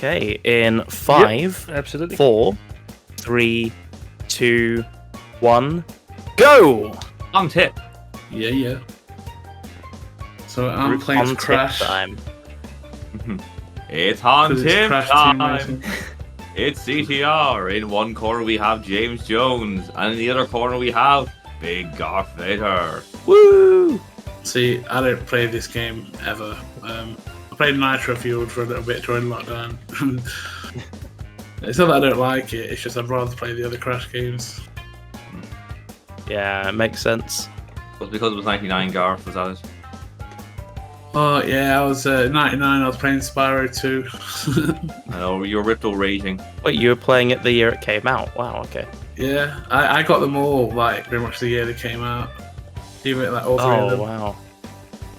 Okay, in 5, absolutely. 4, 3, 2, 1, go! On tip. Yeah. So I'm playing On tip Crash. time. It's on 'Cause it's tip Crash Team time. Racing. It's CTR. In one corner we have James Jones, and in the other corner we have Big GarthVader. Woo! See, I don't play this game ever. I played Nitro Fueled for a little bit during lockdown. It's not that I don't like it, it's just I'd rather play the other Crash games. Yeah, it makes sense. But because it was 99, Garth, was that it? Oh yeah, I was 99, I was playing Spyro 2. I know, you were Ripto rating. Wait, you were playing it the year it came out? Wow, okay. Yeah, I got them all, like, pretty much the year they came out. Even like all three of Oh, them. wow.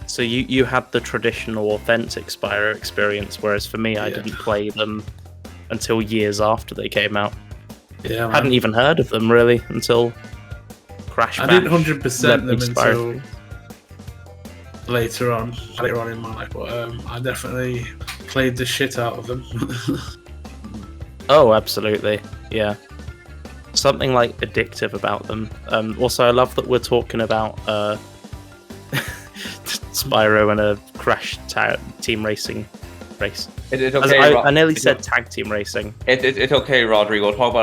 So you had the traditional, authentic Spyro experience, whereas for me, I Yeah. didn't play them until years after they came out. Yeah, I man. hadn't even heard of them, really, until Crash I Bash. didn't 100% them led me until Spyro. later on in my life, but I definitely played the shit out of them. Oh, absolutely. Yeah. Something like addictive about them. Also, I love that we're talking about Spyro and a Crash team racing race. It's okay, I nearly said tag team racing. It's okay, Rodri. We'll talk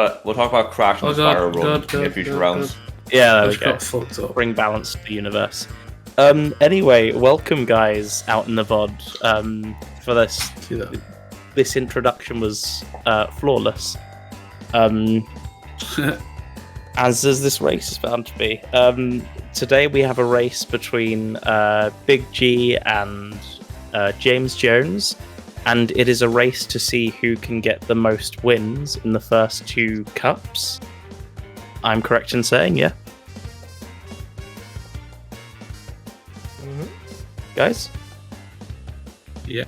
about Crash and Spyro Run in future rounds. Yeah, there we I go. got fucked up. Bring balance to the universe. Anyway, welcome guys out in the VOD. For this, See that? this introduction was flawless. As is this race is bound to be. Today we have a race between Big G and James Jones, and it is a race to see who can get the most wins in the first 2 cups. I'm correct in saying, yeah? Guys? Yeah.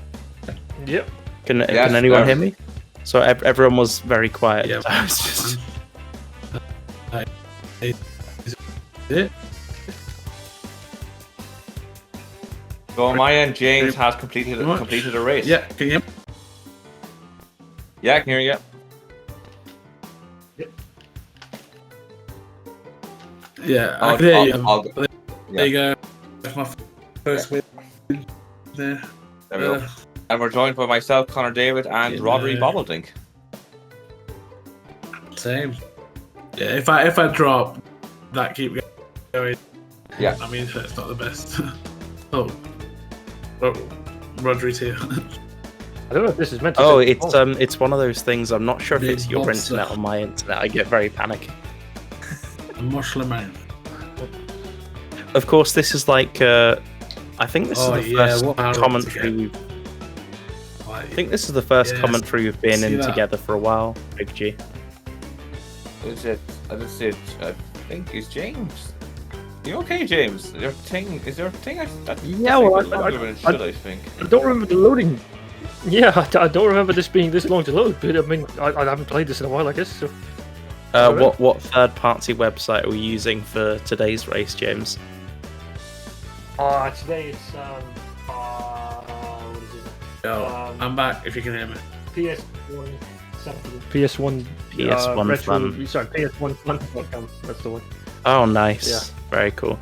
Yep. Can Yes, anyone hear me? So everyone was very quiet. Yeah. I was just... Is it? So on my end, James has completed a race. Yeah, can you hear me? Yeah, I can hear you. Yeah, I I'll- can hear I'll- you. I'll- There you go. That's my first win. There. There we go. And we're joined by myself, ConorDavid, and Yeah. Rodri Bobbledink. Same. Yeah, if I drop, that keep going. Yeah. I mean, it's not the best. Oh, Rodri's here. I don't know if this is meant to Oh, be. it's one of those things. I'm not sure if Big it's your monster. internet or my internet. I get very panicky. A Muslim man. Of course, this is like I think this Oh, is the yeah, first what power commentary to we've. Like, I think this is the first Yes. commentary we've been See in that? together for a while. Big G. Is it? I just said. I think it's James. You okay, James? Is there a thing? Yeah, well, I think. I don't remember the loading. Yeah, I don't remember this being this long to load, but I mean, I haven't played this in a while, I guess. So. What third-party website are we using for today's race, James? Today it's what is it? yo, I'm back if you can hear me. PS1 something. PS1. PS1 retro, Fun. Sorry, PS1fun.com. That's the one. Oh, nice. Yeah. Very cool.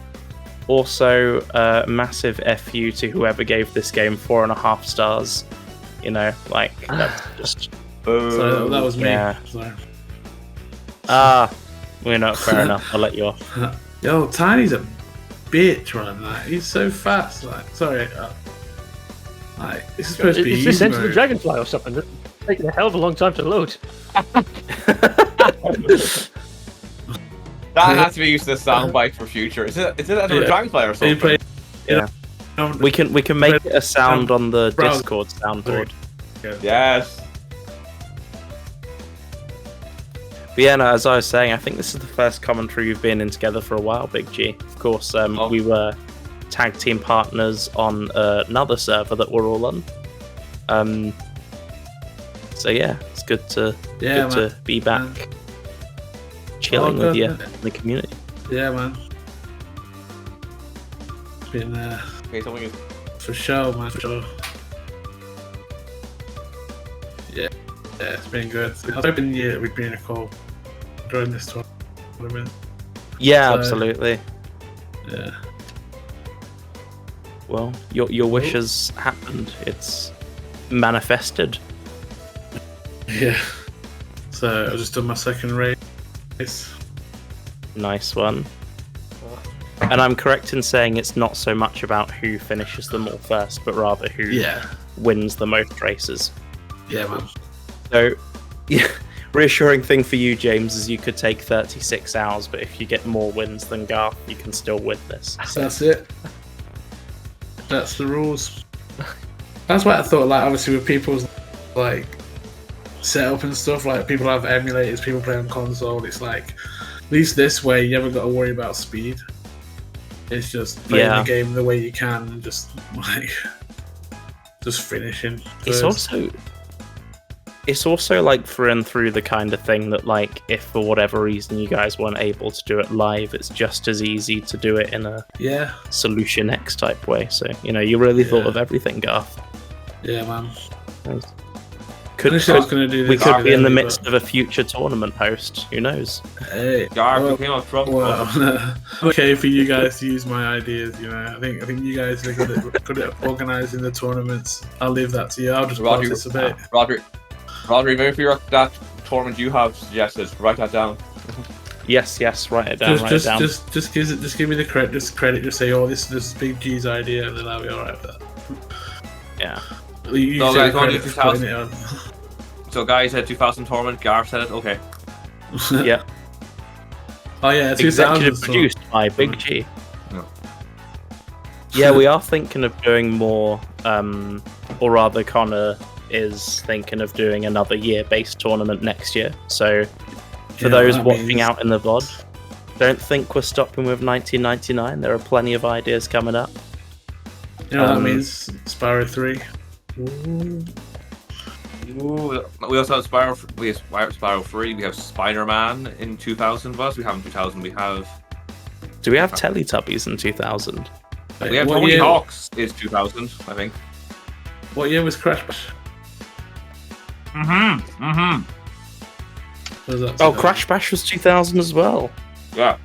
Also, massive FU to whoever gave this game 4.5 stars. You know, like, that's just... So that was me. Yeah. Sorry. We're not fair enough. I'll let you off. Yo, Tiny's a bitch, man. Like, he's so fast. Like, sorry. Like, this is supposed to be Is this easy Enter the mode. Dragonfly or something? It's taking a hell of a long time to load. That has to be used as a soundbite for future. Is it a Dragonfly or So you something? play, you know, We can make it a sound on the Browser. Discord soundboard. Yes. But yeah, no, as I was saying, I think this is the first commentary we've been in together for a while, Big G. Of course, we were tag team partners on another server that we're all on. So yeah, it's good to be back chilling with you in the community. Yeah, man. It's been Okay, something is. for sure, man. For sure. Yeah. Yeah, it's been good. I was hoping we'd be in a call during this tournament. Yeah, So, absolutely. Yeah. Well, your wish has happened. It's manifested. Yeah. So I just done my second race. Nice one. And I'm correct in saying it's not so much about who finishes them all first, but rather who wins the most races. Yeah, man. So, yeah, reassuring thing for you, James, is you could take 36 hours, but if you get more wins than Garth, you can still win this. That's it. That's the rules. That's what I thought. Like, obviously, with people's like setup and stuff, like people have emulators, people play on console. It's like at least this way, you haven't got to worry about speed. It's just playing the game the way you can, and just finishing. First. It's also like through and through the kind of thing that, like, if for whatever reason you guys weren't able to do it live, it's just as easy to do it in a Solution X type way. So, you really thought of everything, Garth. Yeah, man. Nice. We could be in the midst of a future tournament host. Who knows? Hey, Garth came up from. Okay, for you guys to use my ideas, I think you guys are good at organising the tournaments. I'll leave that to you. I'll just participate. Rodri, maybe for that tournament you have suggested, write that down. Yes, write it down. Just give me the credit. Just say, oh, this is Big G's idea, and then I'll be alright with that. Yeah. So guys, want to do 2000? So guys said 2000 tournament. Garth said it. Okay. Yeah. Oh yeah, 2000. Executive produced by Big G. No. Yeah, we are thinking of doing more, or rather, Conor is thinking of doing another year-based tournament next year. So, for those watching out in the VOD, don't think we're stopping with 1999. There are plenty of ideas coming up. You know what that means? Spyro 3. Ooh. We also have Spyro. We have Spyro 3. We have Spider-Man in 2000 plus. We have in 2000. We have. Do we have Teletubbies in 2000? We have Tony Hawk's is 2000, I think. What year was Crash Bash? Oh, Crash Bash was 2000 as well. Yeah.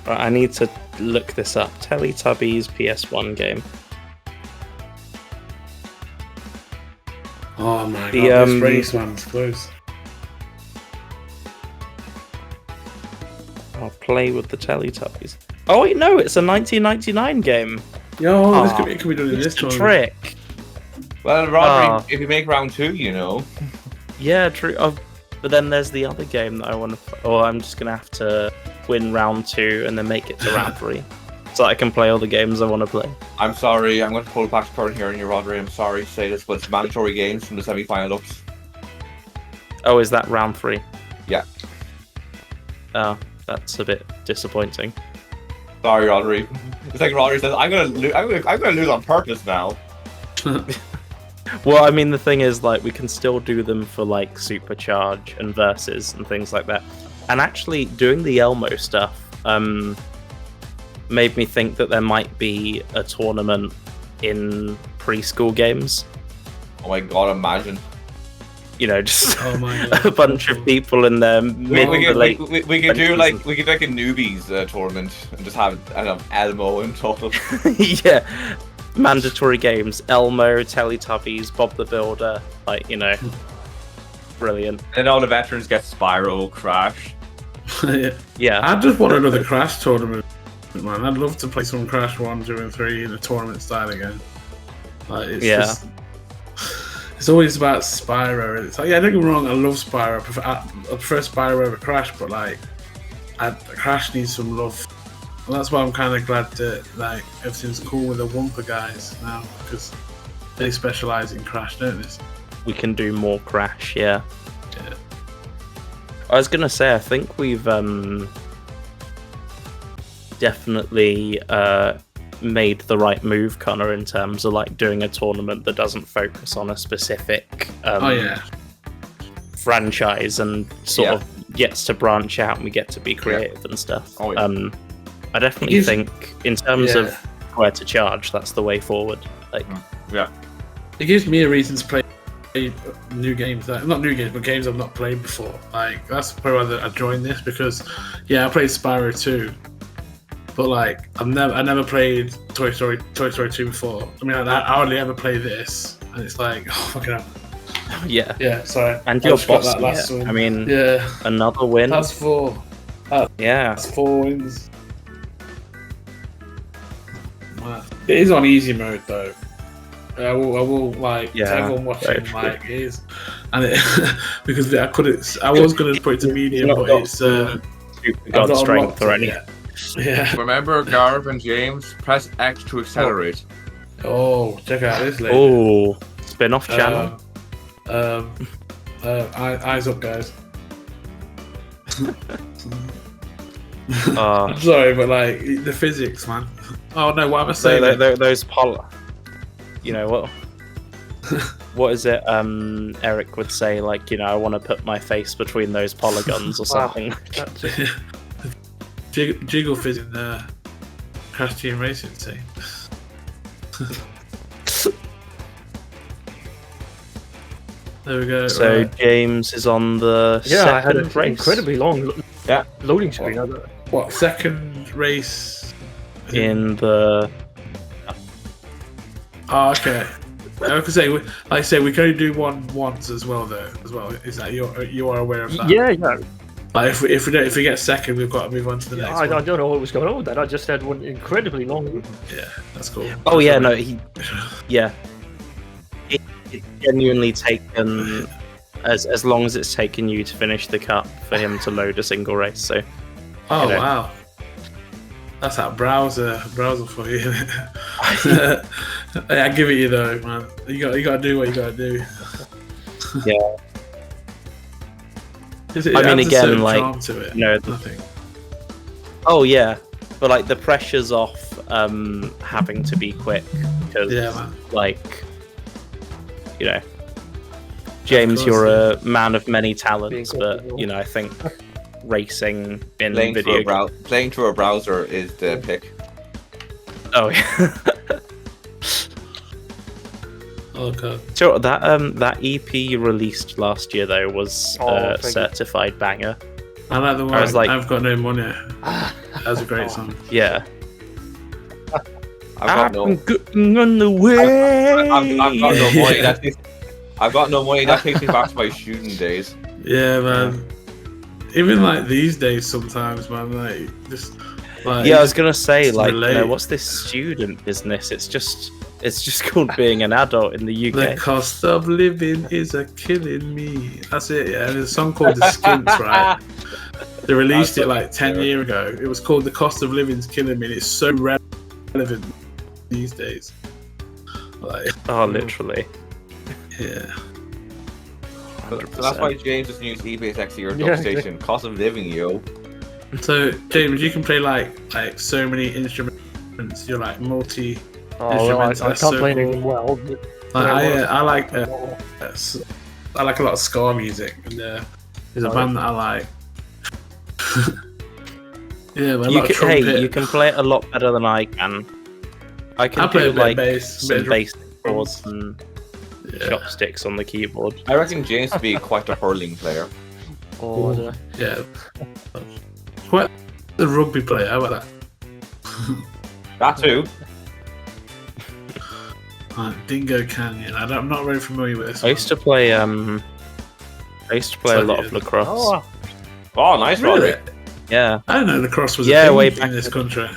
Right, I need to look this up. Teletubbies PS1 game. Oh my god, this race one's close. I'll play with the Teletubbies. Oh wait, no, it's a 1999 game. Yo, this could be done in this tournament. Trick. Well, Rodri, if you make round 2, Yeah, true. Oh, but then there's the other game that I want to. Or I'm just gonna have to win round 2 and then make it to round 3, so I can play all the games I want to play. I'm sorry, I'm going to pull back the curtain here on you, Rodri. I'm sorry to say this, but it's mandatory games from the semi-final ups. Oh, is that round 3? Yeah. Oh, that's a bit disappointing. Sorry, Rodri. It's like Rodri says, I'm gonna lose on purpose now. Well, I mean, the thing is, like, we can still do them for, like, Supercharge and Versus and things like that. And actually, doing the Elmo stuff made me think that there might be a tournament in preschool games. Oh my god, imagine. Just a bunch of people in their mid to late. We could do like a newbies tournament and just have Elmo in total. Yeah, mandatory games: Elmo, Teletubbies, Bob the Builder. Brilliant. And all the veterans get Spyro, Crash. Yeah. I just want another Crash tournament, man. I'd love to play some Crash 1, 2, and 3 in a tournament style again. It's always about Spyro. It's like, don't get me wrong, I love Spyro. I prefer Spyro over Crash, but Crash needs some love. And that's why I'm kind of glad that everything's cool with the Wumpa guys now, because they specialise in Crash, don't they? We can do more Crash, yeah. I was gonna say, I think we've definitely made the right move, Conor, in terms of doing a tournament that doesn't focus on a specific franchise and sort of gets to branch out and we get to be creative and stuff. I definitely think in terms of where to charge. That's the way forward. Like, Yeah. It gives me a reason to play new games, not new games, but games I've not played before. Like, that's probably why I joined this, because I played Spyro 2, but like I never played Toy Story 2 before. I mean, I hardly ever play this, and it's like, oh fucking hell. yeah. Sorry. And I you're just got bossing that last it. one. I mean, Yeah, another win. that's 4. Yeah. That's 4 wins. Wow. It is on easy mode though. I will like to everyone watching, like, it is, and it because I was going to put it to medium, but it's Super God strength or anything. Yeah. Remember, Garth and James, press X to accelerate. Oh, check out this lady. Oh, spin-off channel. Eyes up, guys. Oh. I'm sorry, but like the physics, man. Oh no, what am I saying? Those you know what? What is it? Eric would say, like, I want to put my face between those polygons or something. Jiggle fizz in the Crash Team Racing team. There we go. So James is on the I had second an race. incredibly long loading screen. What, second race? In the... Oh, okay. I was say, like I say, we can only do one once as well, though. As well, is that you are aware of that? Yeah. Like if we get second, we've got to move on to the next one. I don't know what was going on with that. I just had one incredibly long. Yeah, that's cool. Oh yeah, no, yeah. It genuinely taken as long as it's taken you to finish the cup for him to load a single race. So. Oh wow. That's that browser for you. I give it you though, man. You got to do what you got to do. Yeah. I mean, again, like, charm to it. Nothing. Oh yeah, but like the pressure's off having to be quick because, like, James, you're a man of many talents, but I think racing in playing through a browser is the pick. Oh yeah. Oh god. So that EP you released last year though was a certified banger. I like the one. I was like, I've got no money. That's a great song. Yeah. I've got no on the way. I've got no money. I've got no money. That takes me back to my student days. Yeah, man. Even like these days, sometimes, man. Like just. Like, yeah, I was gonna say, like, relate. what's this student business? It's just called being an adult in the UK. The cost of living is a killing me. That's it. Yeah, there's a song called The Skinks, right? They released it like 10 years ago. It was called The Cost of Living's Killing Me. And it's so relevant these days. Like, oh, literally. Yeah. So that's why James just used eBay to your dub station. Cost of living, yo. So James, you can play like so many instruments. You're like multi. I can't play anything well. I like a lot of ska music, and there's a band that I like. Yeah, but you can play it a lot better than I can. I can play do like bass, some basic chords and chopsticks on the keyboard. I reckon James would be quite a hurling player. Oh, yeah. Quite the rugby player. How about that? That too. Dingo Canyon. I'm not very familiar with this. I used to play a lot of lacrosse. Oh, nice, really? Roderick. Yeah. I don't know lacrosse was a thing way back in this country.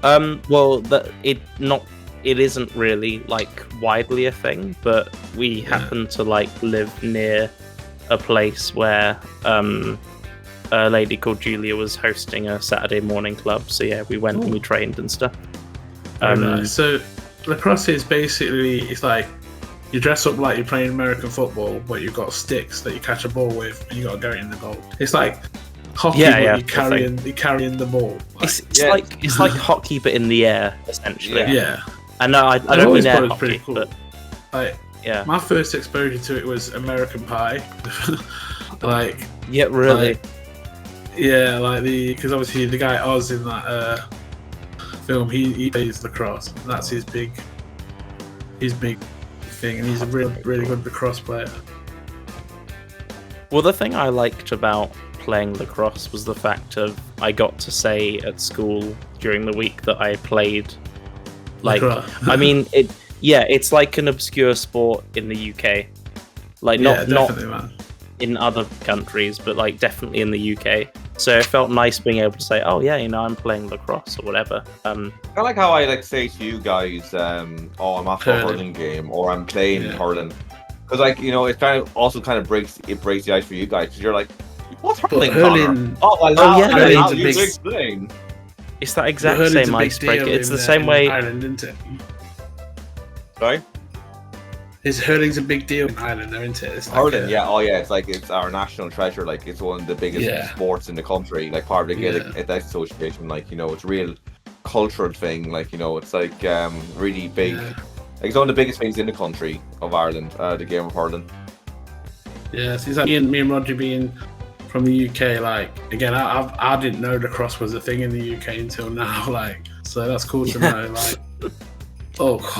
Well, it isn't really like widely a thing, but we happen to like live near a place where a lady called Julia was hosting a Saturday morning club. So yeah, we went and we trained and stuff. Nice. So lacrosse is basically, it's like you dress up like you're playing American football, but you've got sticks that you catch a ball with, and you got to go in the goal. It's like hockey, but you're carrying the ball. Like, it's like hockey, but in the air, essentially. Yeah. I know. I don't mean air hockey, cool. but yeah. My first exposure to it was American Pie. Like. Yeah, really. Like, because obviously the guy Oz in that film, he plays lacrosse. That's his big thing, and he's a really good lacrosse player. Well, the thing I liked about playing lacrosse was the fact of I got to say at school during the week that I played. Like, I mean, it's like an obscure sport in the UK. Like, not man. in other countries, but like definitely in the UK. So it felt nice being able to say, "Oh yeah, I'm playing lacrosse or whatever." Kind of like how I like say to you guys, "Oh, I'm after a hurling game," or "I'm playing hurling," because like it kind of breaks the ice for you guys because you're like, "What's hurling?" Hurling's a big explain. It's that exact same icebreaker. It's the same way. Ireland, isn't it? Sorry. Hurling's a big deal in Ireland, isn't it? It's like hurling, it's our national treasure. Like it's one of the biggest sports in the country. Like part of the Gaelic Association. Like it's a real cultural thing. Like it's like really big. Like it's one of the biggest things in the country of Ireland. The game of hurling. Yeah, so it's like me and Roger being from the UK. Like again, I didn't know lacrosse was a thing in the UK until now. Like so that's cool to know. Like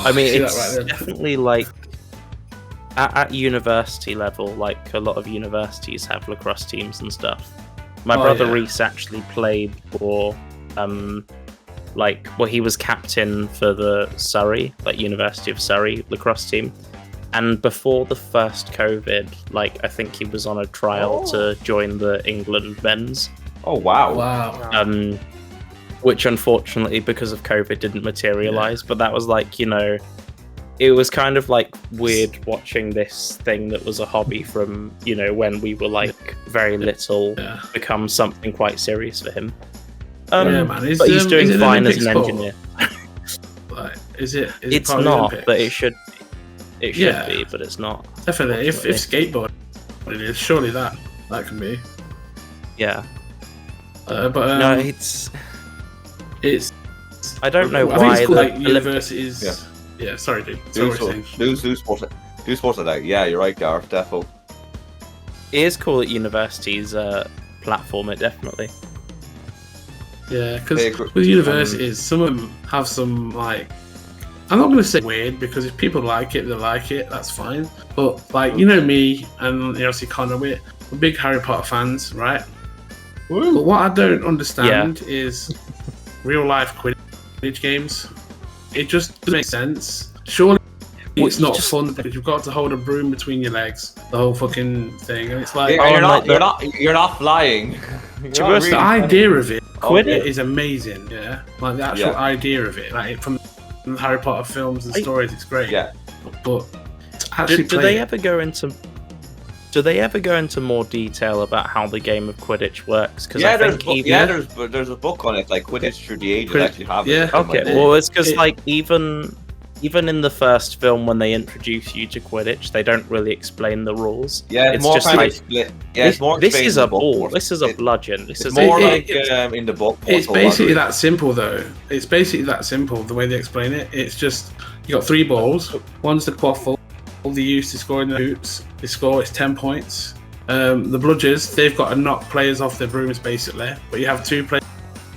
I mean, it's definitely like. At university level, like a lot of universities have lacrosse teams and stuff. My brother Reese actually played for, he was captain for the Surrey, like University of Surrey lacrosse team. And before the first COVID, I think he was on a trial to join the England men's. Oh, wow. Which unfortunately, because of COVID, didn't materialize. But that was it was kind of weird watching this thing that was a hobby from, when we were very little become something quite serious for him. Man. But he's doing fine as an engineer. It's not, but it should be, but it's not. Definitely. If skateboarding is, surely that can be. Yeah. But no, it's. I don't know why. I think it's cool, universities. Yeah. Yeah, sorry, dude. Do sports like that. Yeah, you're right, Garth. Defo. It is cool that universities platform it, definitely. Yeah, because with universities, some of them have some I'm not going to say weird because if people like it, they like it. That's fine. But me and obviously Conor, we're big Harry Potter fans, right? Woo. But what I don't understand is real life Quidditch games. It just doesn't make sense. Surely it's not fun because you've got to hold a broom between your legs, the whole fucking thing, and it's you're not flying. The idea of it is amazing. Yeah, the actual idea of it, from the Harry Potter films and stories, it's great. Yeah, but actually, do they ever go into? Do they ever go into more detail about how the game of Quidditch works? Because there's a book on it, Quidditch Through the Ages. Actually have it. Yeah. Okay. Well, it's because even in the first film when they introduce you to Quidditch, they don't really explain the rules. Yeah, it's more just split. Yeah, it's more. This is a ball. This is a bludgeon. This is more in the book. It's basically that simple, though. It's basically that simple. The way they explain it, it's just you got 3 balls. One's the quaffle. They use to score in the hoops. They score, it's 10 points. The bludgers, they've got to knock players off their brooms basically, but you have 2 players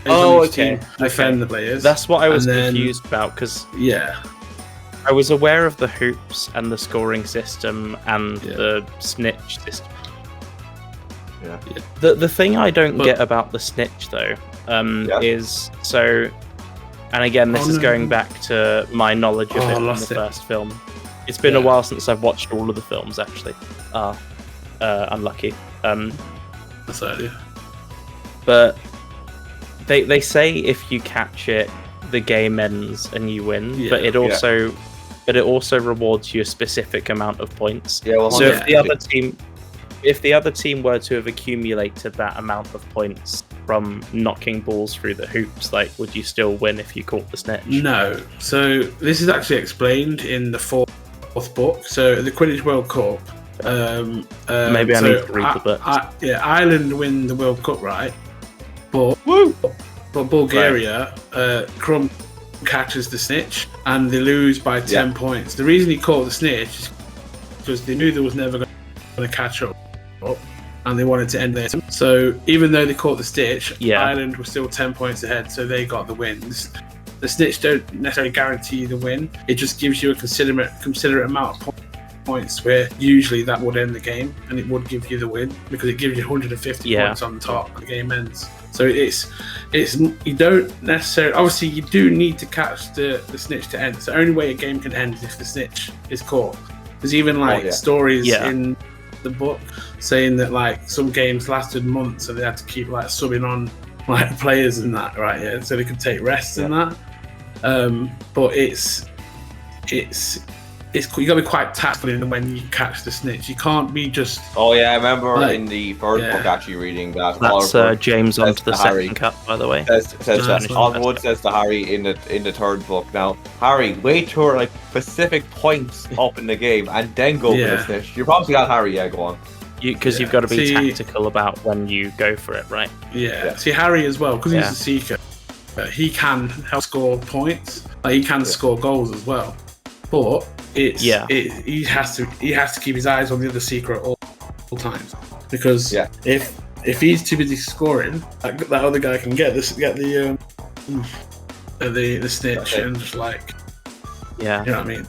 on each team to defend the players. That's what I was confused about because I was aware of the hoops and the scoring system and the snitch system. Yeah. The thing I don't get about the snitch though is and again this is going back to my knowledge of it from the first film. It's been a while since I've watched all of the films, actually. Unlucky. That's the idea. But they say if you catch it, the game ends and you win. Yeah, but it also rewards you a specific amount of points. Yeah, well, so if the other team were to have accumulated that amount of points from knocking balls through the hoops, would you still win if you caught the snitch? No. So this is actually explained in the 4th book. So the Quidditch World Cup. Maybe I need to read the book. Ireland win the World Cup, right? But Bulgaria, Crumb catches the snitch and they lose by 10 points. The reason he caught the snitch is because they knew there was never going to catch up, and they wanted to end there. So even though they caught the stitch, Ireland was still 10 points ahead, so they got the wins. The snitch don't necessarily guarantee you the win. It just gives you a considerate amount of points where usually that would end the game, and it would give you the win because it gives you 150 points on the top. The game ends. So it's you don't necessarily. Obviously, you do need to catch the snitch to end. It's the only way a game can end is if the snitch is caught. There's even stories in the book saying that like some games lasted months, so they had to keep like subbing on like players and that, right? Yeah, so they could take rests and that. But it's you got to be quite tactful in when you catch the snitch. You can't be just. Oh yeah, I remember in the first book actually reading that. That's James onto the second cut, by the way. Wood says to Harry in the third book. Now, Harry, wait till like specific points up in the game and then go for the snitch. You probably got Harry. Yeah, go on. Because you've got to be tactical about when you go for it, right? Yeah. See, Harry as well, because he's a seeker. He can help score points. Like he can score goals as well. But he has to keep his eyes on the other seeker at all times, because if he's too busy scoring, that other guy can get the snitch and just like you know what I mean.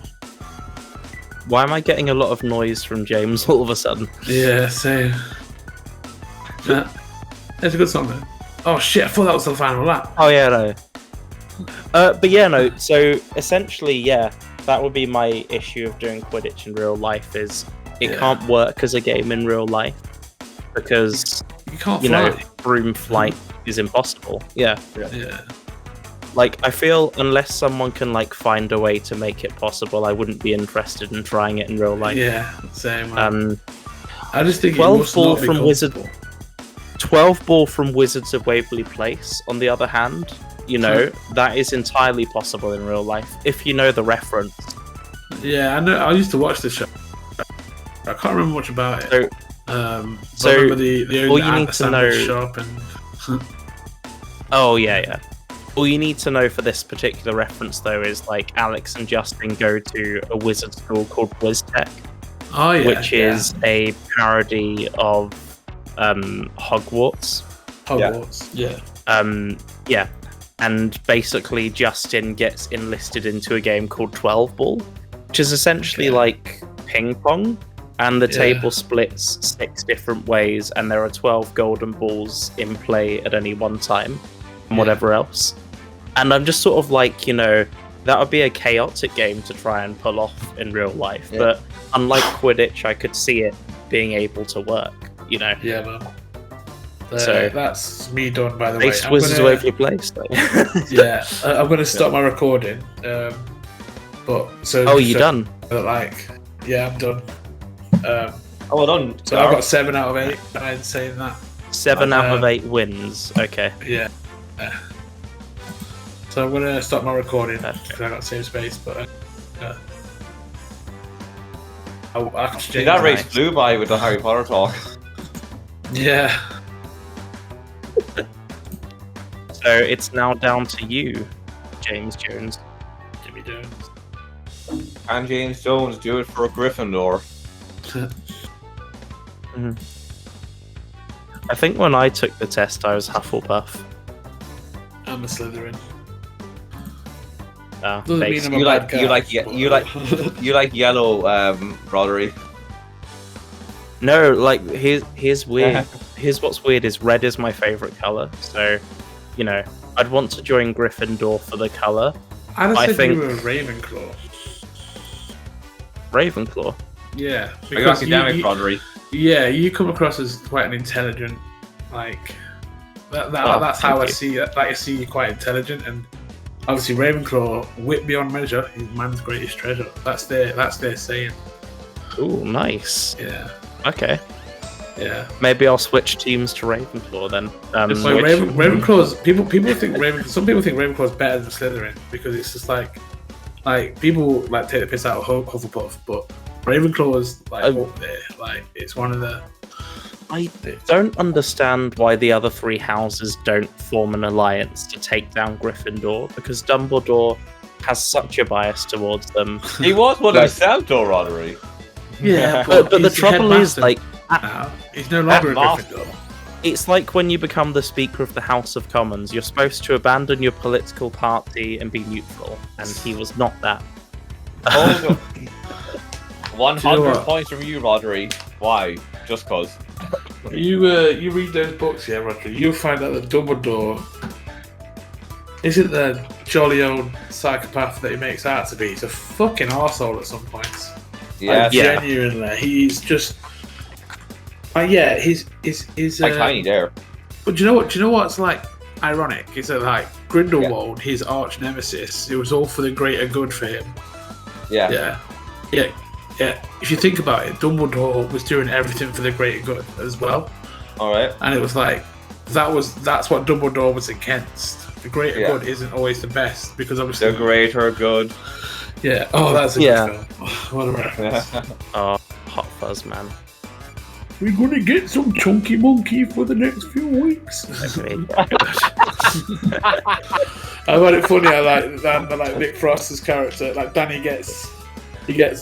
Why am I getting a lot of noise from James all of a sudden? Yeah, same. It's a good song though. Oh shit! I thought that was the final lap. Oh yeah, no. But yeah, no. So essentially, that would be my issue of doing Quidditch in real life. Is it can't work as a game in real life because you can't fly. Broom flight is impossible. Yeah. Like I feel unless someone can like find a way to make it possible, I wouldn't be interested in trying it in real life. Yeah, same. I just think 12 ball from Wizard. 12 ball from Wizards of Waverly Place, on the other hand, that is entirely possible in real life if you know the reference. Yeah, I know. I used to watch the show. I can't remember much about it. So I remember the all you need to know. Shop and... Oh yeah. All you need to know for this particular reference, though, is like Alex and Justin go to a wizard school called WizTech, which is a parody of Hogwarts. And basically Justin gets enlisted into a game called 12 Ball, which is essentially like ping pong, and the table splits 6 different ways, and there are 12 golden balls in play at any one time, and whatever else. And I'm just sort of like, that would be a chaotic game to try and pull off in real life, but unlike Quidditch, I could see it being able to work, Yeah, man. So that's me done, by the way. Wizards of Waverly Place, though. I'm going to stop my recording. You done? I'm done. Well done. So I've got 7 out of 8. I'm saying that. 7 out of 8 wins. Okay. Yeah. So I'm going to stop my recording because I got save space. But that race flew by with the Harry Potter talk. Yeah. So it's now down to you, James Jones. Jimmy Jones. And James Jones, do it for a Gryffindor. I think when I took the test, I was Hufflepuff. I'm a Slytherin. Doesn't mean I'm a bad guy. You like yellow, Roderick. No, like here's weird. Here's what's weird is red is my favorite color. So, I'd want to join Gryffindor for the color. I think you were Ravenclaw. Ravenclaw. Yeah, because academic, Roderick. Yeah, you come across as quite an intelligent, like that's how I see it. Like I see you quite intelligent, and obviously Ravenclaw, wit beyond measure, is man's greatest treasure. That's their saying. Ooh, nice. Yeah. Okay. Yeah. Maybe I'll switch teams to Ravenclaw then. Ravenclaw's people think some people think Ravenclaw's better than Slytherin because it's just like people like take the piss out of Hufflepuff, but Ravenclaw is up there. Like it's one of the. I don't understand why the other 3 houses don't form an alliance to take down Gryffindor, because Dumbledore has such a bias towards them. He was one himself, though, Roderick. Yeah, but the trouble is, like, he's no longer a Gryffindor. It's like when you become the Speaker of the House of Commons. You're supposed to abandon your political party and be neutral, and he was not that. Oh, 100 what? points from you, Rodri. Why? Just cause. You read those books, yeah, Roger. You'll find out that Dumbledore isn't the jolly old psychopath that he makes out to be. He's a fucking arsehole at some points. Yeah, Genuinely, he's just. He's like Tiny there. But do you know what? Do you know what's like ironic? Is that like Grindelwald, his arch nemesis, it was all for the greater good for him. Yeah. If you think about it, Dumbledore was doing everything for the greater good as well. All right. And it was like that's what Dumbledore was against. The greater good isn't always the best because obviously the greater good. Yeah. Oh, that's a good film. What a reference. Oh, Hot Fuzz, man. We're gonna get some chunky monkey for the next few weeks. I find it funny. I like Nick Froster's character. Like Danny gets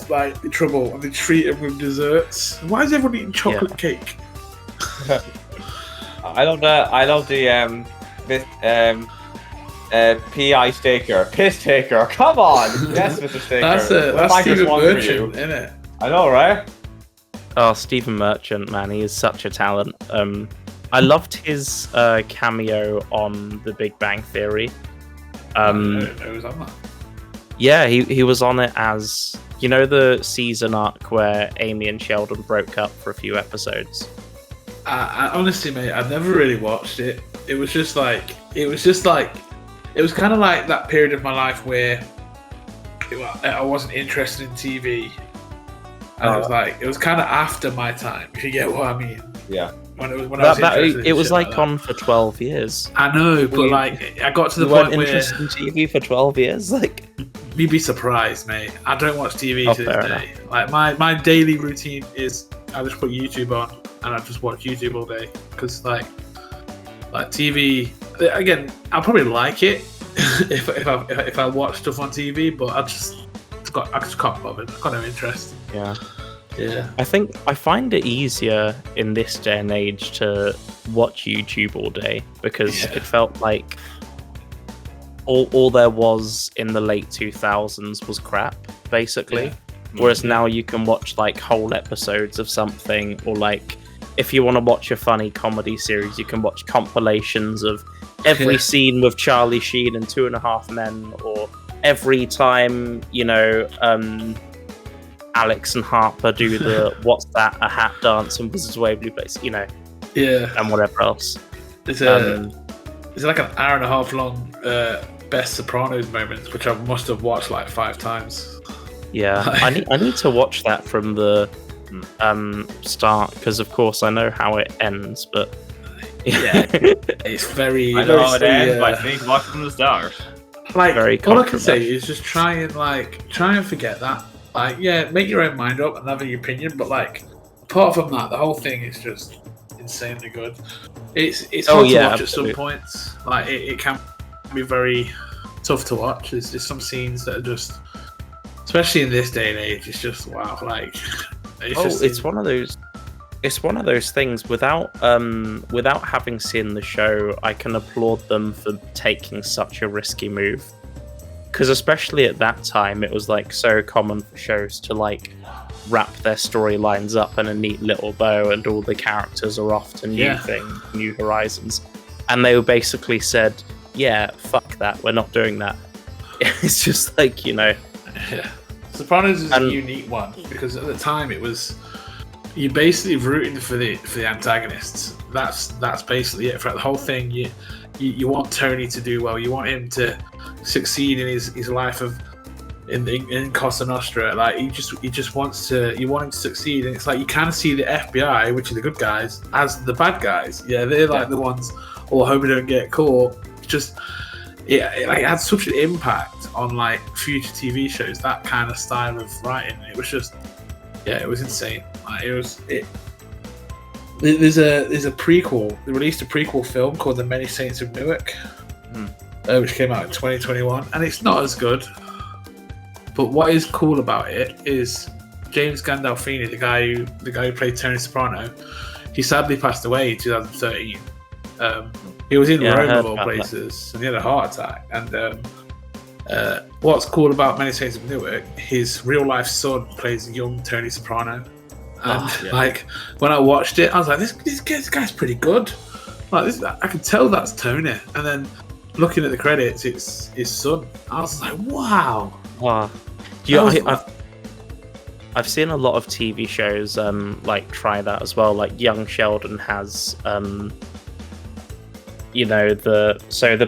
like in trouble and they treat him with desserts. Why is everyone eating chocolate cake? I love the PI staker, piss taker. Come on, yes, Mr. Staker. That's Stephen Merchant, isn't it? I know, right? Oh, Stephen Merchant, man, he is such a talent. I loved his cameo on The Big Bang Theory. I don't know who's on that. Yeah, he was on it as, you know, the season arc where Amy and Sheldon broke up for a few episodes. I honestly, mate, I never really watched it. It was kind of like that period of my life where I wasn't interested in TV. And it was kind of after my time, if you get what I mean. Yeah. When I was interested it was like on for 12 years. I know, but I got to the point where interested in TV for 12 years. Like, you'd be surprised, mate. I don't watch TV to this day. Like my daily routine is I just put YouTube on and I just watch YouTube all day because like TV. Again, I'll probably like it if I watch stuff on TV, but I just can't bother. I've got no interest. Yeah. Yeah. I find it easier in this day and age to watch YouTube all day because it felt like all there was in the late 2000s was crap, basically. Yeah. Whereas now you can watch like whole episodes of something, or like if you want to watch a funny comedy series, you can watch compilations of every scene with Charlie Sheen and 2.5 Men, or every time, you know, Alex and Harper do the what's that, a hat dance in Wizards of Waverly Place, you know, and whatever else. It's like an hour and a half long Best Sopranos moments, which I must have watched like 5 times. Yeah, I need to watch that from the start because, of course, I know how it ends, but it's very. I know how it ends, but I think watch from the start. Like, very all I can say is just try and forget that. Like, make your own mind up and have your opinion, but like, apart from that, the whole thing is just insanely good. It's hard to watch absolutely. At some points. Like, it can be very tough to watch. There's some scenes that are just, especially in this day and age, it's just wow. Like, it's one of those things. Without having seen the show, I can applaud them for taking such a risky move. Because especially at that time, it was like so common for shows to like wrap their storylines up in a neat little bow, and all the characters are off to new horizons. And they basically said, "Yeah, fuck that. We're not doing that." It's just like, you know. Yeah. Sopranos is a unique one because at the time it was you basically rooting for the antagonists. That's basically it for the whole thing. You want Tony to do well. You want him to succeed in his life in Cosa Nostra. Like you want him to succeed, and it's like you kind of see the FBI, which are the good guys, as the bad guys. Yeah, they're like the ones. Or hope we don't get caught. It had such an impact on like future TV shows. That kind of style of writing. It was just, it was insane. Like, There's a prequel. They released a prequel film called The Many Saints of Newark, which came out in 2021, and it's not as good. But what is cool about it is James Gandolfini, the guy who played Tony Soprano, he sadly passed away in 2013. He was in Rome of all places, and he had a heart attack. And what's cool about Many Saints of Newark, his real life son plays young Tony Soprano. And like when I watched it, I was like, this guy's pretty good. Like this, I can tell that's Tony. And then looking at the credits, it's his son. I was like, wow. I've seen a lot of TV shows like try that as well. Like Young Sheldon has the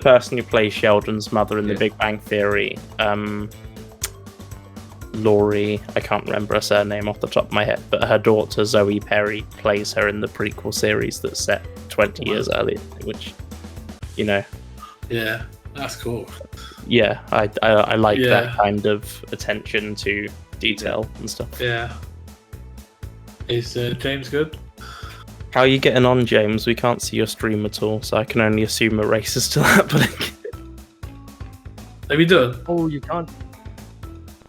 person who plays Sheldon's mother in The Big Bang Theory, Laurie, I can't remember her surname off the top of my head, but her daughter Zoe Perry plays her in the prequel series that's set 20 years earlier, which, yeah, that's cool. Yeah, I like that kind of attention to detail and stuff. Yeah. Is James good? How are you getting on, James? We can't see your stream at all, so I can only assume a race is still happening. Have you done? Oh, you can't.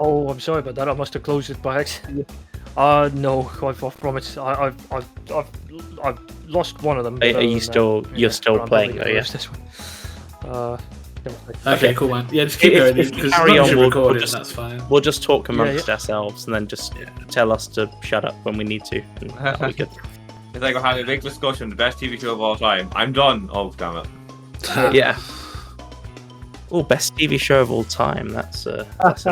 Oh, I'm sorry about that. I must have closed it by accident. No, I've promised. I've lost one of them. Are you still? You're still playing, though, yeah. This one. Okay, cool, man. Yeah, just keep going. Because carry on. That's fine. We'll just talk amongst ourselves, and then just tell us to shut up when we need to. And that'll be good. It's like we're having a big discussion. The best TV show of all time. I'm done. Oh, damn it. Yeah. Oh, best TV show of all time. That's an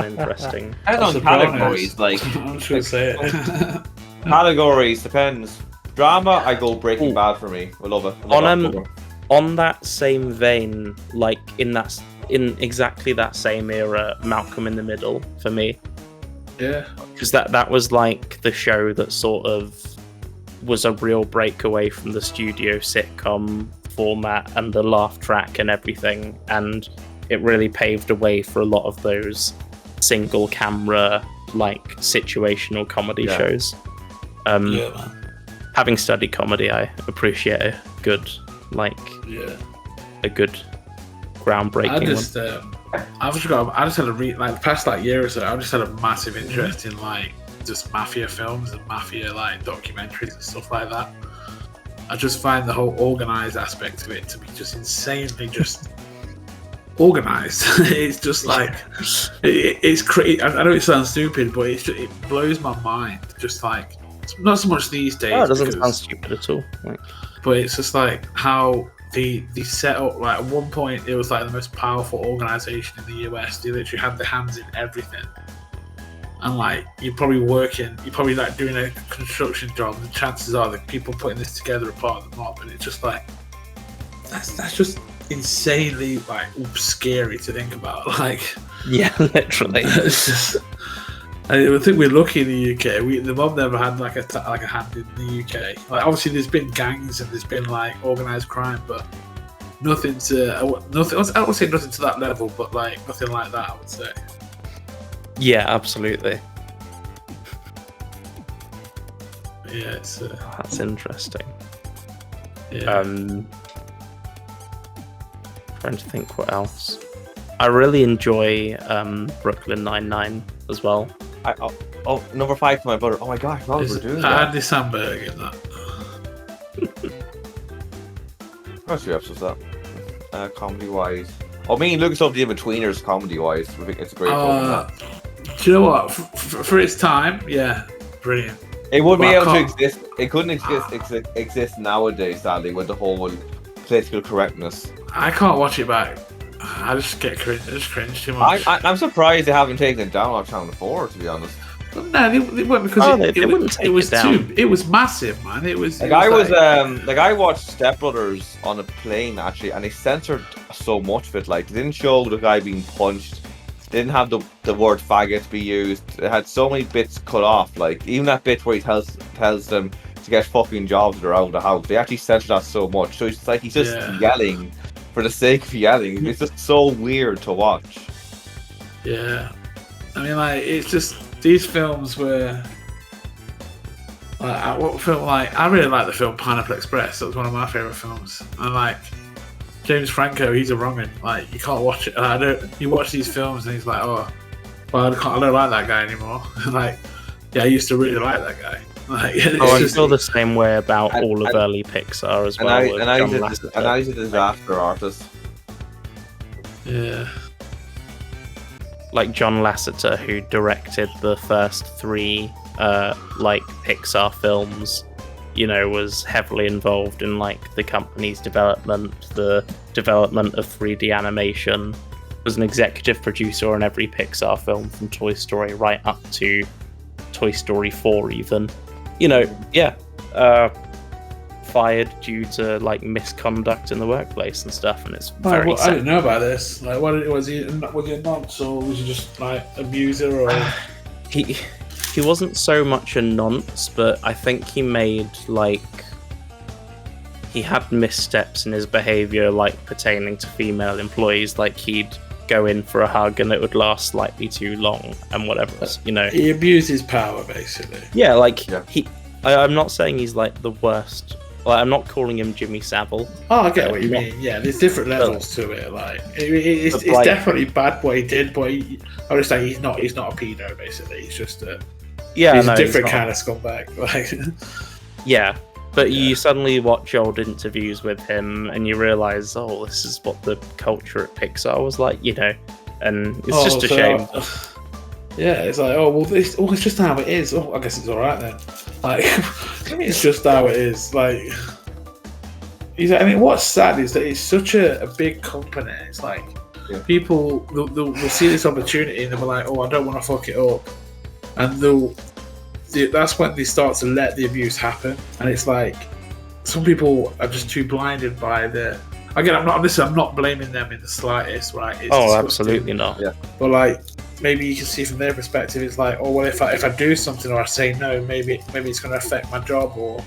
interesting. Depends on categories. Like, I'm sure to say it. Categories depends. Drama, I go Breaking Bad for me. I love it. On that same vein, like in exactly that same era, Malcolm in the Middle for me. Yeah. Because that was like the show that sort of was a real breakaway from the studio sitcom format and the laugh track and everything, and it really paved the way for a lot of those single camera like situational comedy shows. Man. Having studied comedy, I appreciate a good groundbreaking one. I just had a the past year or so. I just had a massive interest in just mafia films and mafia documentaries and stuff like that. I just find the whole organized aspect of it to be just insanely just organized. It's just it's crazy. I know it sounds stupid, but it blows my mind. Just not so much these days. Oh, it doesn't sound stupid at all. But it's just how the setup. At one point, it was the most powerful organization in the US. They literally had their hands in everything. And you're probably doing a construction job, and chances are that people putting this together are part of the mob, and it's just that's just insanely scary to think about. Yeah, literally. It's just, I think we're lucky in the UK. The mob never had a hand in the UK. Obviously, there's been gangs and there's been organized crime, but nothing. I would say nothing to that level, but nothing like that. I would say. Yeah, absolutely. Yeah, it's that's interesting. Yeah. Trying to think what else. I really enjoy Brooklyn Nine-Nine as well. Number 5 to my brother. Oh my gosh, what we're doing that? Andy Samberg in that. What's your episodes that? Comedy wise. Me and Lucas love the In-Betweeners comedy wise. I think it's a great program. Do you know what? For its time, yeah, brilliant. It wouldn't be able to exist. It couldn't exist nowadays, sadly, with the whole political correctness. I can't watch it back. I just get cringe. I just cringe too much. I'm surprised they haven't taken it down off Channel 4, to be honest. No, they weren't, because it was down. It was massive, man. It was. I watched Step Brothers on a plane actually, and they censored so much of it. They didn't show the guy being punched. They didn't have the word faggot be used. It had so many bits cut off. Even that bit where he tells them to get fucking jobs around the house. They actually censored that so much. So it's he's just yelling for the sake of yelling. It's just so weird to watch. Yeah, I mean, it's just these films were. What film? I really like the film Pineapple Express. That was one of my favorite films. And James Franco, he's a wrong'un. You can't watch it. You watch these films and he's oh, well, I don't like that guy anymore. I used to really like that guy. Like, I feel the same way about all of early Pixar as well. And I was a disaster artist. Yeah. Like John Lasseter, who directed the first 3 like Pixar films, you know, was heavily involved in like the company's development, the development of 3D animation, was an executive producer on every Pixar film from Toy Story right up to Toy Story 4 even. You know, fired due to like misconduct in the workplace and stuff, and it's very I didn't know about this. Like, was he a nonce, or was he just like abuser, or he wasn't so much a nonce, but I think he made like he had missteps in his behavior, like pertaining to female employees. Like he'd go in for a hug and it would last slightly too long and whatever else, you know. He abused his power basically. Yeah, like I'm not saying he's like the worst. Like, I'm not calling him Jimmy Savile. Oh, I get what you mean. Yeah, there's different levels to it. Like, it's like, definitely bad what he did, but I would say he's not a pedo. Basically, he's just a he's a different kind of scumbag. Like, yeah, but you suddenly watch old interviews with him and you realise, oh, this is what the culture at Pixar was like, you know, and it's just a shame. Yeah, it's like, it's just how it is. Oh, I guess it's all right then. Like, it's just how it is. Like, I mean, what's sad is that it's such a big company. It's like people they'll see this opportunity and they'll be like, oh, I don't want to fuck it up, and that's when they start to let the abuse happen. And it's like some people are just too blinded by the. Again, I'm not blaming them in the slightest, right? It's absolutely not. Yeah, but like. Maybe you can see from their perspective, it's like, oh well, if I do something or I say no, maybe it's going to affect my job, or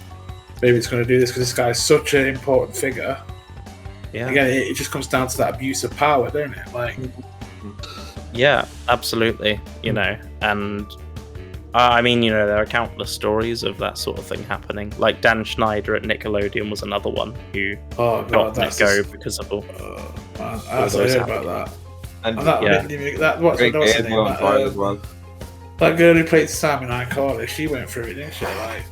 maybe it's going to do this because this guy is such an important figure. Yeah. Again, it just comes down to that abuse of power, don't it? Like, yeah, absolutely. You know, and I mean, you know, there are countless stories of that sort of thing happening. Like Dan Schneider at Nickelodeon was another one who got let go because of all. I heard about that. And what's the name? As well. That girl who played Sam in iCarly, she went through it, didn't she? Like,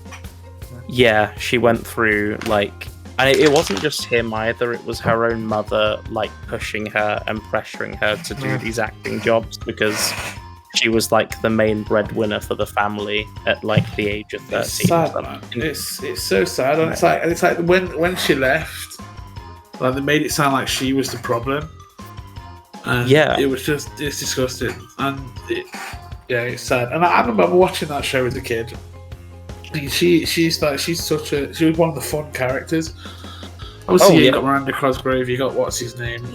yeah, she went through like, and it wasn't just him either. It was her own mother, like pushing her and pressuring her to do these acting jobs because she was like the main breadwinner for the family at like the age of 13. It's sad, man. It's so sad, and it's like when she left, like they made it sound like she was the problem. And it's disgusting, and it's sad. And I remember watching that show as a kid. She was one of the fun characters. Obviously, you got Miranda Cosgrove, you got what's his name,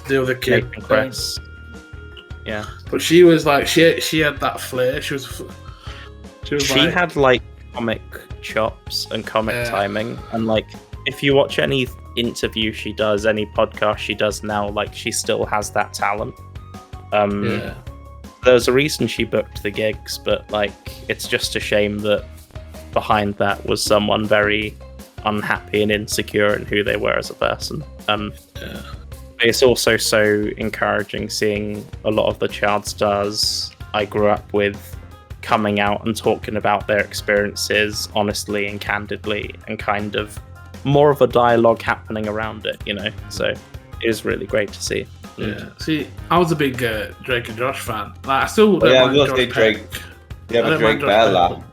the other kid, Chris. Yeah, but she was like she had that flair. She had like comic chops and comic timing, and like if you watch any interview she does, any podcast she does now, like she still has that talent. There's a reason she booked the gigs, but like it's just a shame that behind that was someone very unhappy and insecure in who they were as a person. It's also so encouraging seeing a lot of the child stars I grew up with coming out and talking about their experiences honestly and candidly, and kind of more of a dialogue happening around it, you know. So it is really great to see. Yeah. See, I was a big Drake and Josh fan. Like, I still don't mind Josh Drake. Yeah, but Drake Bell,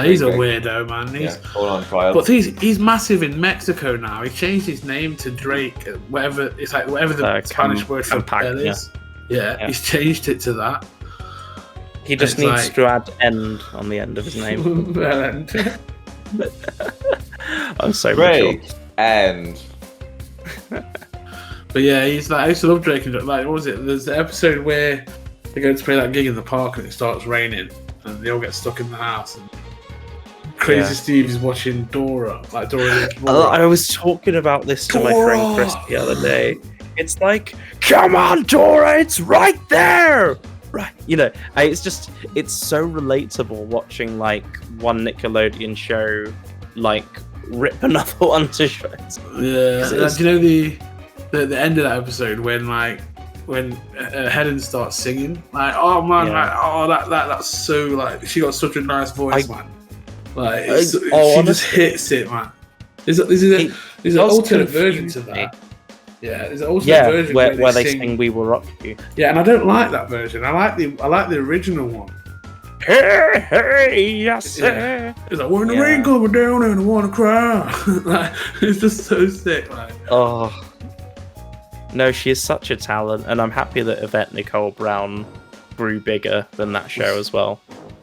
he's a weirdo, man. He's hold on trial. But he's massive in Mexico now. He changed his name to Drake. Whatever the Spanish word for Bell is. Yeah, he's changed it to that. He just needs to add "end" on the end of his name. I'm so Drake and. But yeah, he's like, I used to love Drake and Josh. Like, what was it? There's the episode where they go to play that gig in the park and it starts raining and they all get stuck in the house. And Crazy Steve is watching Dora. Like Dora. I was talking about this to my friend Chris the other day. It's like, come on, Dora, it's right there. Right, you know, it's so relatable watching like one Nickelodeon show like rip another one to shreds. Yeah, do you know the end of that episode when Helen starts singing? Like, oh man, that's so like she got such a nice voice, man. Like, she she just hits it, man. There's an alternate version to that. Yeah, there's an alternate version where they sing "We Will Rock You." Yeah, and I don't like that version. I like the original one. Hey, yes, yeah. It's like when the rain coming down and I want to cry. Like, it's just so sick. Like, oh no, she is such a talent, and I'm happy that Yvette Nicole Brown grew bigger than that show as well.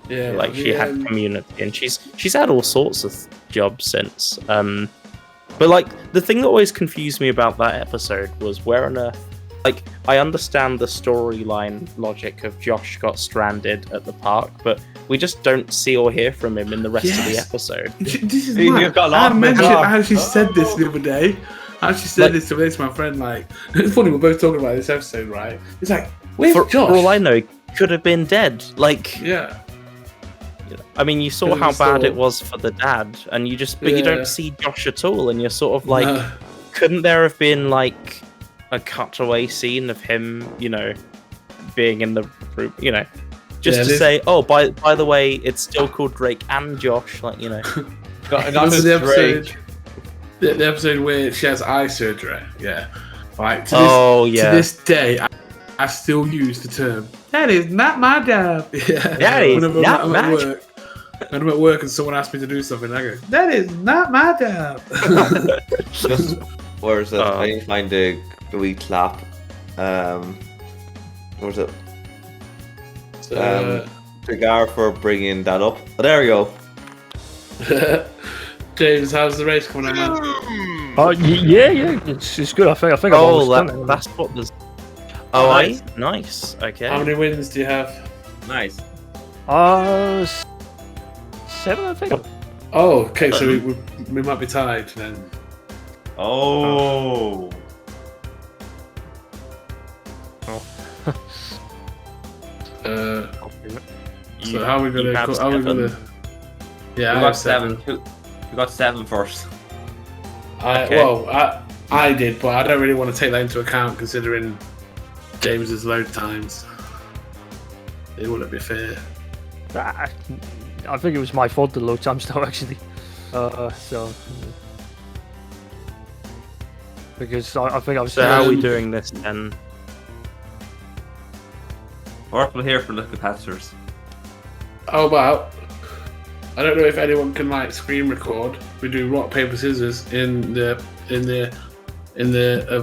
Yeah, like she had Community, and she's had all sorts of jobs since. But like the thing that always confused me about that episode was where on earth. Like, I understand the storyline logic of Josh got stranded at the park, but we just don't see or hear from him in the rest of the episode. This is I actually said this the other day. I actually said this to my friend. Like, it's funny, we're both talking about this episode, right? It's like, where's Josh? For all I know, he could have been dead. Like, yeah. I mean, you saw how bad it was for the dad, and you don't see Josh at all, and you're sort of like, couldn't there have been like a cutaway scene of him, being in the room, just to say, oh, by the way, it's still called Drake and Josh, like, got the episode where she has eye surgery, Like, to this day, I still use the term, that is not my job. That is not my job. When I'm at work and someone asks me to do something, I go, that is not my job. Just, where's that? I didn't find the wee clap. Where's it? To Gar for bringing that up. Oh, there we go. James, how's the race coming on, man? Oh, yeah, it's good. I think I've almost done it. That's what there's. Nice. Okay. How many wins do you have? Nice. 7, I think. Oh, okay. So we might be tied then. Oh. So how are we gonna? Yeah, we got 7. We got 7 first. I did, but I don't really want to take that into account considering James's load times. It wouldn't be fair. I think it was my fault the load times though, actually. Because I think I was. So how are we doing this then? We're here for the competitors. How about? I don't know if anyone can like screen record. We do rock paper scissors in the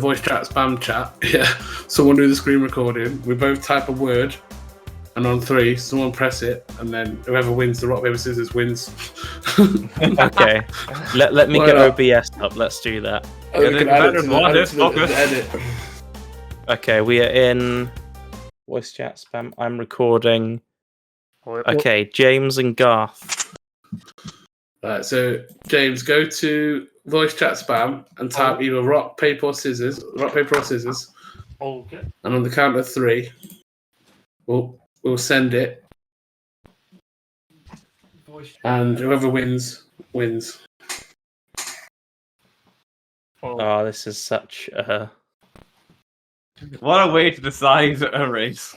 voice chat spam chat. Yeah, someone do the screen recording. We both type a word, and on 3, someone press it, and then whoever wins the rock paper scissors wins. Okay, let me get OBS up. Let's do that. Edit. Okay, we are in voice chat spam. I'm recording. Okay, James and Garth. Right, so James, go to voice chat spam and type either rock, paper, or scissors. Okay. And on the count of 3, we'll send it. And whoever wins. Oh, this is such a... What a way to decide a race.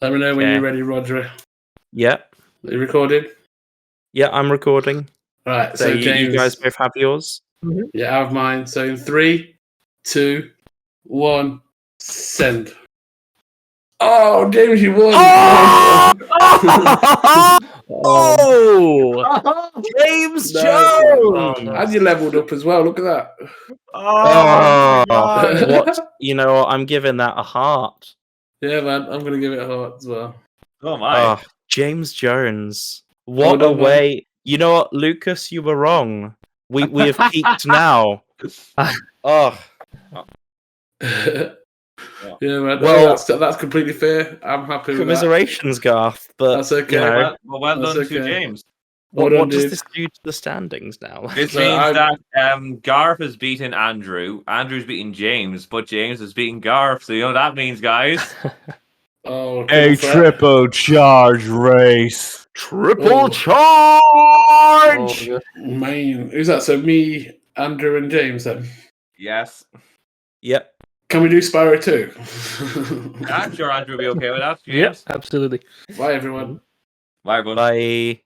Let me know when you're ready, Roger. Yep. Are you recorded? Yeah, I'm recording. Right, so James, you guys both have yours? Mm-hmm. Yeah, I have mine. So in 3, 2, 1, send. Oh, James, you won! Oh! James Jones! And you leveled up as well. Look at that. Oh! What? You know, I'm giving that a heart. Yeah, man, I'm gonna give it a heart as well. Oh my! James Jones. What a way! Man. You know what, Lucas? You were wrong. We have peaked now. Oh. Yeah, man. Well, that's completely fair. I'm happy with that. Commiserations, Garth, but that's okay. You know, well done to James. What does this do to the standings now? This means that Garth has beaten Andrew. Andrew's beaten James, but James has beaten Garth. So you know what that means, guys. A triple charge race. Triple charge! Oh, man, who's that? So me, Andrew, and James then? Yes. Yep. Can we do Spyro 2? I'm sure Andrew will be okay with that. Yes, absolutely. Bye, everyone. Bye, everyone. Bye.